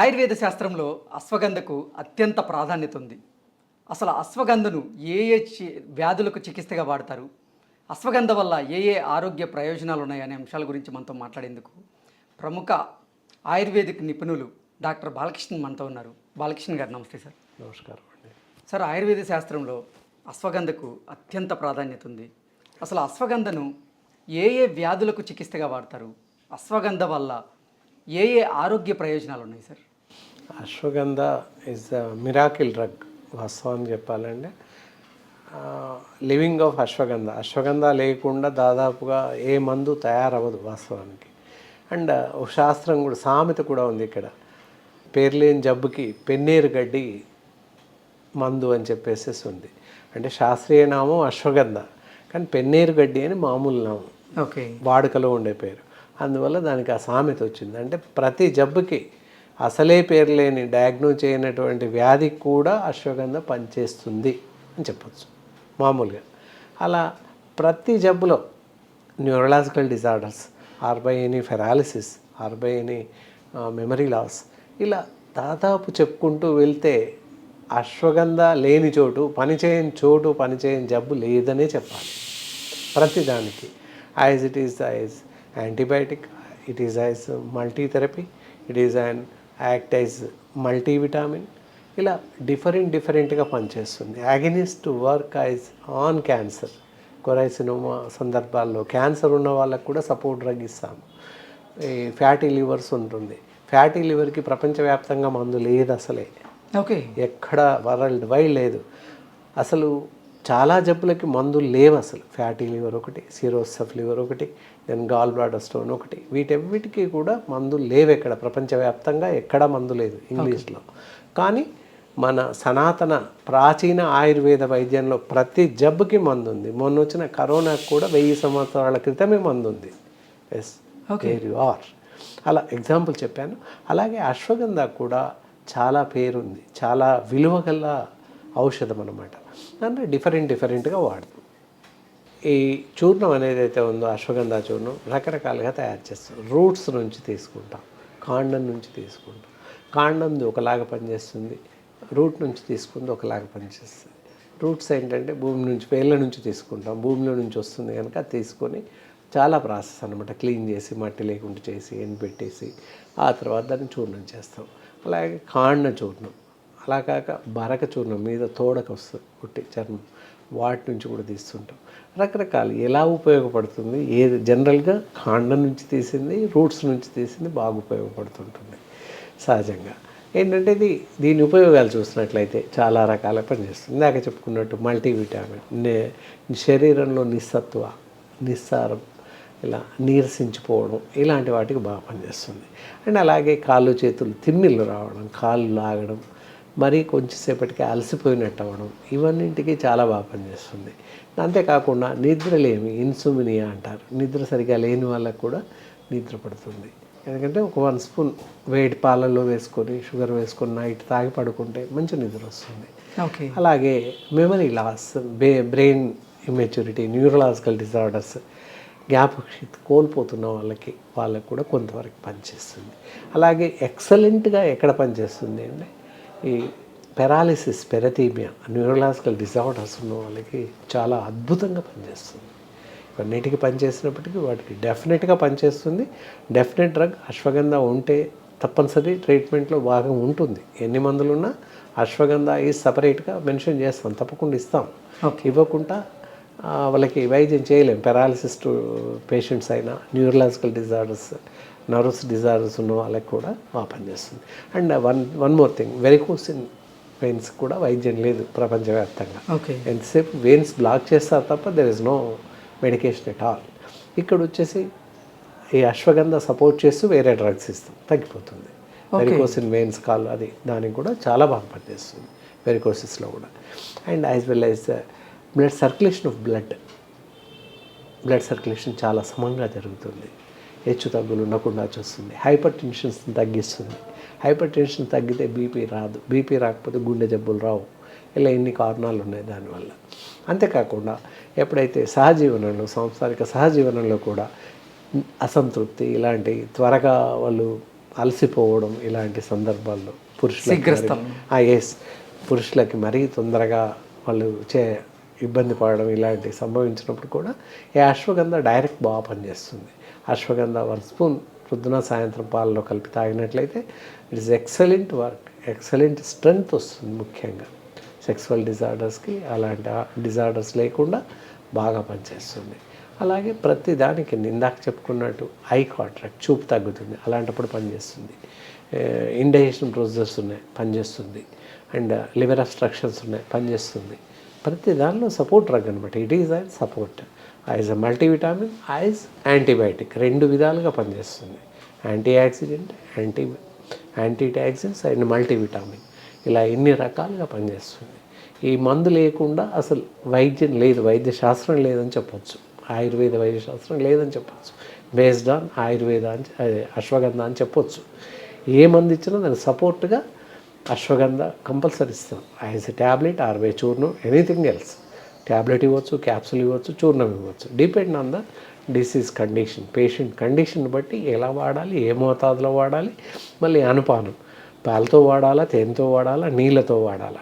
ఆయుర్వేద శాస్త్రంలో అశ్వగంధకు అత్యంత ప్రాధాన్యత ఉంది. అసలు అశ్వగంధను ఏ ఏ వ్యాధులకు చికిత్సగా వాడతారు? అశ్వగంధ వల్ల ఏ ఏ ఆరోగ్య ప్రయోజనాలు ఉన్నాయనే అంశాల గురించి మనతో మాట్లాడేందుకు ప్రముఖ ఆయుర్వేదిక్ నిపుణులు డాక్టర్ బాలకృష్ణ మనతో ఉన్నారు. బాలకృష్ణ గారు నమస్తే సార్. నమస్కారం అండి. సార్, ఆయుర్వేద శాస్త్రంలో అశ్వగంధకు అత్యంత ప్రాధాన్యత ఉంది. అసలు అశ్వగంధను ఏ ఏ వ్యాధులకు చికిత్సగా వాడతారు? అశ్వగంధ వల్ల ఏ ఏ ఆరోగ్య ప్రయోజనాలు ఉన్నాయి sir? Ashwagandha is the miracle drug. వాస్తవాన్ని చెప్పాలంటే లివింగ్ ఆఫ్ అశ్వగంధ. అశ్వగంధ లేకుండా దాదాపుగా ఏ మందు తయారవ్వదు వాస్తవానికి. అండ్ ఒక శాస్త్రం కూడా, సామెత కూడా ఉంది ఇక్కడ, పేర్లేని జబ్బుకి పెన్నేరు గడ్డి మందు అని చెప్పేసి ఉంది. అంటే శాస్త్రీయ నామం అశ్వగంధ, కానీ పెన్నేరు గడ్డి అని మామూలు నామం, ఓకే, వాడుకలో ఉండే పేరు. అందువల్ల దానికి ఆ సామెత వచ్చింది. అంటే ప్రతి జబ్బుకి, అసలే పేరు లేని డయాగ్నోజ్ చేయనటువంటి వ్యాధికి కూడా అశ్వగంధ పనిచేస్తుంది అని చెప్పచ్చు మామూలుగా. అలా ప్రతి జబ్బులో, neurological disorders, or by any paralysis, or by any memory loss, ఇలా దాదాపు చెప్పుకుంటూ వెళ్తే అశ్వగంధ లేని చోటు, పనిచేయని జబ్బు లేదనే చెప్పాలి. ప్రతిదానికి as it is as antibiotic, it is as multitherapy, it is and act as multivitamin, ఇలా డిఫరెంట్గా పనిచేస్తుంది. యాగనిస్ట్ వర్క్ యాజ్ ఆన్ క్యాన్సర్, కొరైసినోమా సందర్భాల్లో క్యాన్సర్ ఉన్న వాళ్ళకు కూడా సపోర్ట్ డ్రగ్ ఇస్తాము. ఈ ఫ్యాటీ లివర్స్ ఉంటుంది, ఫ్యాటీ లివర్కి ప్రపంచవ్యాప్తంగా మందు లేదు అసలే, ఓకే, ఎక్కడ వరల్డ్ వైడ్ లేదు అసలు. చాలా జబ్బులకి మందులు లేవు అసలు. ఫ్యాటీ లివర్ ఒకటి, సిరోసిస్ ఆఫ్ లివర్ ఒకటి, దెన్ గాల్ బ్లాడర్ స్టోన్ ఒకటి, వీటన్నిటికీ కూడా మందులు లేవు ఎక్కడ, ప్రపంచవ్యాప్తంగా ఎక్కడా మందు లేదు ఇంగ్లీష్లో. కానీ మన సనాతన ప్రాచీన ఆయుర్వేద వైద్యంలో ప్రతి జబ్బుకి మందు ఉంది. మొన్న వచ్చిన కరోనాకు కూడా 1000 సంవత్సరాల క్రితమే మందు ఉంది. Yes, where you are. అలా ఎగ్జాంపుల్ చెప్పాను. అలాగే అశ్వగంధ కూడా చాలా పేరుంది, చాలా విలువ గల ఔషధం అన్నమాట. అంటే డిఫరెంట్గా వాడతాం. ఈ చూర్ణం అనేది అయితే ఉందో, అశ్వగంధ చూర్ణం రకరకాలుగా తయారు చేస్తాం. రూట్స్ నుంచి తీసుకుంటాం, కాండం నుంచి తీసుకుంటాం. కాండంది ఒకలాగా పనిచేస్తుంది, రూట్ నుంచి తీసుకుంది ఒకలాగా పనిచేస్తుంది. రూట్స్ ఏంటంటే భూమి నుంచి, వేళ్ళ నుంచి తీసుకుంటాం, భూమిలో నుంచి వస్తుంది కనుక తీసుకొని చాలా ప్రాసెస్ అనమాట. క్లీన్ చేసి, మట్టి లేకుండా చేసి, ఎండబెట్టేసి, ఆ తర్వాత దాన్ని చూర్ణం చేస్తాం. అలాగే కాండ చూర్ణం, అలా కాక బరక చూర్ణం మీద తోడక వస్తుంది పుట్టి చర్మం, వాటి నుంచి కూడా తీస్తుంటాం. రకరకాలు ఎలా ఉపయోగపడుతుంది, ఏది జనరల్గా కాండం నుంచి తీసింది, రూట్స్ నుంచి తీసింది బాగా ఉపయోగపడుతుంటుంది. సహజంగా ఏంటంటే దీని ఉపయోగాలు చూసినట్లయితే చాలా రకాల పనిచేస్తుంది. ఇందాక చెప్పుకున్నట్టు మల్టీవిటామిన్, శరీరంలో నిస్సారం, ఇలా నీరసించిపోవడం, ఇలాంటి వాటికి బాగా పనిచేస్తుంది. అండ్ అలాగే కాళ్ళు చేతులు తిమ్మిళ్ళు రావడం, కాళ్ళు లాగడం, మరీ కొంచెంసేపటికి అలసిపోయినట్టు అవ్వడం, ఇవన్నింటికి చాలా బాగా పనిచేస్తుంది. అంతేకాకుండా నిద్రలేమి, ఇన్సుమినియా అంటారు, నిద్ర సరిగా లేని వాళ్ళకు కూడా నిద్ర పడుతుంది. ఎందుకంటే ఒక 1 స్పూన్ వేడి పాలల్లో వేసుకొని, షుగర్ వేసుకొని నైట్ తాగి పడుకుంటే మంచి నిద్ర వస్తుంది. ఓకే. అలాగే memory loss, brain immaturity, neurological disorders, జ్ఞాపకశక్తి కోల్పోతున్న వాళ్ళకి కూడా కొంతవరకు పనిచేస్తుంది. అలాగే ఎక్సలెంట్గా ఎక్కడ పనిచేస్తుంది అంటే ఈ పెరాలిసిస్, పెరథీమియా, న్యూరలాజికల్ డిజార్డర్స్ ఉన్న వాళ్ళకి చాలా అద్భుతంగా పనిచేస్తుంది. ఇవన్నిటికీ పనిచేసినప్పటికీ వాటికి డెఫినెట్గా పనిచేస్తుంది. డెఫినెట్ డ్రగ్ అశ్వగంధ ఉంటే తప్పనిసరి ట్రీట్మెంట్లో భాగం ఉంటుంది. ఎన్ని మందులున్నా అశ్వగంధ ఈ సపరేట్గా మెన్షన్ చేస్తాం, తప్పకుండా ఇస్తాం. ఇవ్వకుండా వాళ్ళకి వైద్యం చేయలేం. పెరాలిసిస్ పేషెంట్స్ అయినా, న్యూరలాజికల్ డిజార్డర్స్, నర్వస్ డిజార్డర్స్ ఉన్న వాళ్ళకి కూడా బాగా పనిచేస్తుంది. And one more thing, varicose veins కూడా వైద్యం లేదు ప్రపంచవ్యాప్తంగా. ఓకే. ఎంతసేపు వెయిన్స్ బ్లాక్ చేస్తారు తప్ప there is no medication at all. ఇక్కడ వచ్చేసి ఈ అశ్వగంధ సపోర్ట్ చేస్తూ వేరే డ్రగ్స్ ఇస్తాం, తగ్గిపోతుంది. వెరికోసిన్ వెయిన్స్ కాల్, అది దానికి కూడా చాలా బాగా పనిచేస్తుంది, వెరికోసిస్లో కూడా. And as well as blood circulation of blood circulation చాలా సమంగా జరుగుతుంది, హెచ్చు తగ్గులు ఉండకుండా చూస్తుంది. హైపర్ టెన్షన్స్ని తగ్గిస్తుంది. హైపర్ టెన్షన్ తగ్గితే బీపీ రాదు, బీపీ రాకపోతే గుండె జబ్బులు రావు. ఇలా ఎన్ని కారణాలు ఉన్నాయి దానివల్ల. అంతేకాకుండా ఎప్పుడైతే సహజీవనంలో, సాంసారిక సహజీవనంలో కూడా అసంతృప్తి, ఇలాంటి త్వరగా వాళ్ళు అలసిపోవడం ఇలాంటి సందర్భాల్లో శీఘ్రస్థలం. ఎస్, పురుషులకి మరీ తొందరగా వాళ్ళు ఇబ్బంది పడడం ఇలాంటి సంభవించినప్పుడు కూడా ఈ అశ్వగంధ డైరెక్ట్ బాగా పనిచేస్తుంది. అశ్వగంధ 1 స్పూన్ పొద్దున సాయంత్రం పాలలో కలిపి తాగినట్లయితే it is excellent work, excellent strength వస్తుంది. ముఖ్యంగా సెక్సువల్ డిజార్డర్స్కి అలాంటి డిజార్డర్స్ లేకుండా బాగా పనిచేస్తుంది. అలాగే ప్రతి దానికి ఇందాక చెప్పుకున్నట్టు ఐ కాంట్రాక్ట్, చూపు తగ్గుతుంది, అలాంటప్పుడు పనిచేస్తుంది. ఇండైజెషన్ ప్రొసెసర్స్ ఉన్నాయి, పనిచేస్తుంది. అండ్ లివర్ అబ్స్ట్రక్షన్స్ ఉన్నాయి, పనిచేస్తుంది. ప్రతి దానిలో సపోర్ట్ డ్రగ్ అనమాట. It is and support as a multivitamin, as antibiotic, 2 విధాలుగా పనిచేస్తుంది. యాంటీ యాక్సిడెంట్, యాంటీటాక్సిన్స్ అండ్ మల్టీవిటామిన్, ఇలా ఇన్ని రకాలుగా పనిచేస్తుంది. ఈ మందు లేకుండా అసలు వైద్యం లేదు, వైద్య శాస్త్రం లేదని చెప్పొచ్చు, ఆయుర్వేద వైద్య శాస్త్రం లేదని చెప్పొచ్చు. బేస్డ్ ఆన్ ఆయుర్వేద అశ్వగంధ అని చెప్పొచ్చు. ఏ మందు ఇచ్చినా దానికి సపోర్ట్గా అశ్వగంధ కంపల్సరీ ఇస్తాం. As a tablet or by చూర్ణం, ఎనీథింగ్ ఎల్స్. ట్యాబ్లెట్ ఇవ్వచ్చు, క్యాప్సుల్ ఇవ్వచ్చు, చూర్ణం ఇవ్వచ్చు. Depend on the disease condition, patient condition బట్టి ఎలా వాడాలి, ఏ మోతాదులో వాడాలి, మళ్ళీ అనుపానం పాలతో వాడాలా, తేనెతో వాడాలా, నీళ్ళతో వాడాలా,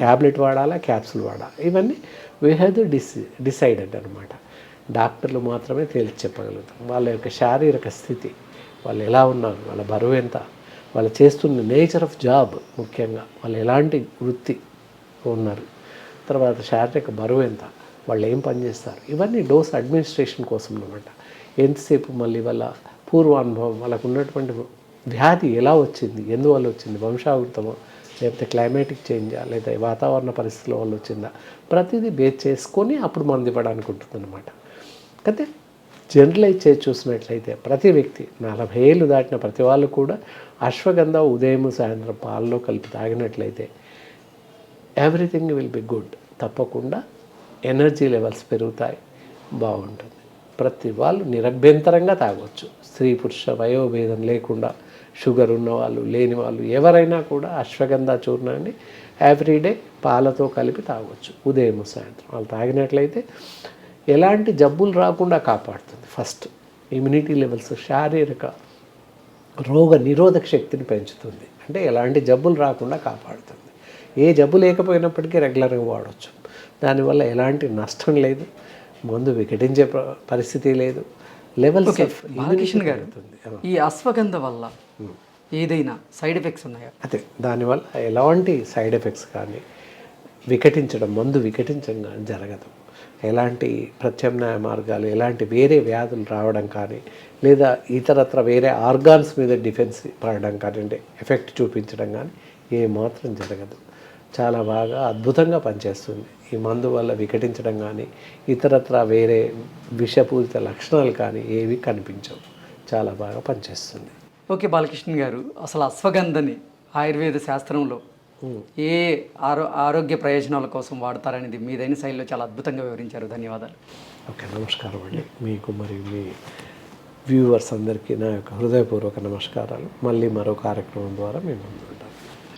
ట్యాబ్లెట్ వాడాలా, క్యాప్సుల్ వాడాలా, ఇవన్నీ వీ హ్యావ్ టు డిసైడెడ్ అనమాట. డాక్టర్లు మాత్రమే తేల్చి చెప్పగలుగుతాం వాళ్ళ యొక్క శారీరక స్థితి, వాళ్ళు ఎలా ఉన్నారు, వాళ్ళ బరువు ఎంత, వాళ్ళు చేస్తున్న నేచర్ ఆఫ్ జాబ్, ముఖ్యంగా వాళ్ళు ఎలాంటి వృత్తి ఉన్నారు, తర్వాత శారీరక బరువు ఎంత, వాళ్ళు ఏం పని చేస్తారు, ఇవన్నీ డోస్ అడ్మినిస్ట్రేషన్ కోసం అనమాట. ఎంతసేపు మళ్ళీ వాళ్ళ పూర్వానుభవం, వాళ్ళకు ఉన్నటువంటి వ్యాధి ఎలా వచ్చింది, ఎందువల్ల వచ్చింది, వంశావృతమో లేకపోతే క్లైమాటిక్ చేంజా లేదా వాతావరణ పరిస్థితుల వల్ల వచ్చిందా, ప్రతిదీ బేస్ చేసుకొని అప్పుడు మందు ఇవ్వడానికి ఉంటుందన్నమాట. అయితే జనరలైజ్ చేసి చూసినట్లయితే ప్రతి వ్యక్తి 40 ఏళ్ళు దాటిన ప్రతి వాళ్ళు కూడా అశ్వగంధ ఉదయం సాయంత్రం పాలలో కలిపి తాగినట్లయితే ఎవ్రీథింగ్ విల్ బి గుడ్. తప్పకుండా ఎనర్జీ లెవెల్స్ పెరుగుతాయి, బాగుంటుంది. ప్రతి వాళ్ళు నిరభ్యంతరంగా తాగవచ్చు. స్త్రీ పురుష వయోభేదం లేకుండా, షుగర్ ఉన్నవాళ్ళు లేని వాళ్ళు ఎవరైనా కూడా అశ్వగంధ చూర్ణాన్ని ఎవ్రీడే పాలతో కలిపి తాగవచ్చు ఉదయం సాయంత్రం. వాళ్ళు తాగినట్లయితే ఎలాంటి జబ్బులు రాకుండా కాపాడుతుంది. ఫస్ట్ ఇమ్యూనిటీ లెవెల్స్, శారీరక రోగ నిరోధక శక్తిని పెంచుతుంది. అంటే ఎలాంటి జబ్బులు రాకుండా కాపాడుతుంది. ఏ జబ్బు లేకపోయినప్పటికీ రెగ్యులర్గా వాడవచ్చు. దానివల్ల ఎలాంటి నష్టం లేదు, మందు వికటించే పరిస్థితి లేదు. లెవెల్స్ బాలకృష్ణ గారు, ఈ అశ్వగంధ వల్ల ఏదైనా సైడ్ ఎఫెక్ట్స్ ఉన్నాయా? అదే, దానివల్ల ఎలాంటి సైడ్ ఎఫెక్ట్స్ కానీ వికటించడం, మందు వికటించడం కానీ జరగదు. ఎలాంటి ప్రత్యామ్నాయ మార్గాలు, ఎలాంటి వేరే వ్యాధులు రావడం కానీ, లేదా ఇతరత్ర వేరే ఆర్గాన్స్ మీద డిఫెన్స్ పడడం కానీ, అంటే ఎఫెక్ట్ చూపించడం కానీ ఏమాత్రం జరగదు. చాలా బాగా అద్భుతంగా పనిచేస్తుంది. ఈ మందు వల్ల వికటించడం కానీ, ఇతరత్ర వేరే విషపూరిత లక్షణాలు కానీ ఏవి కనిపించవు. చాలా బాగా పనిచేస్తుంది. ఓకే బాలకృష్ణ గారు, అసలు అశ్వగంధని ఆయుర్వేద శాస్త్రంలో ఏ ఆరోగ్య ప్రయోజనాల కోసం వాడతారనేది మీదైన శైలిలో చాలా అద్భుతంగా వివరించారు. ధన్యవాదాలు. ఓకే, నమస్కారం అండి. మీకు మరియు మీ వ్యూవర్స్ అందరికీ నా యొక్క హృదయపూర్వక నమస్కారాలు. మళ్ళీ మరో కార్యక్రమం ద్వారా మేము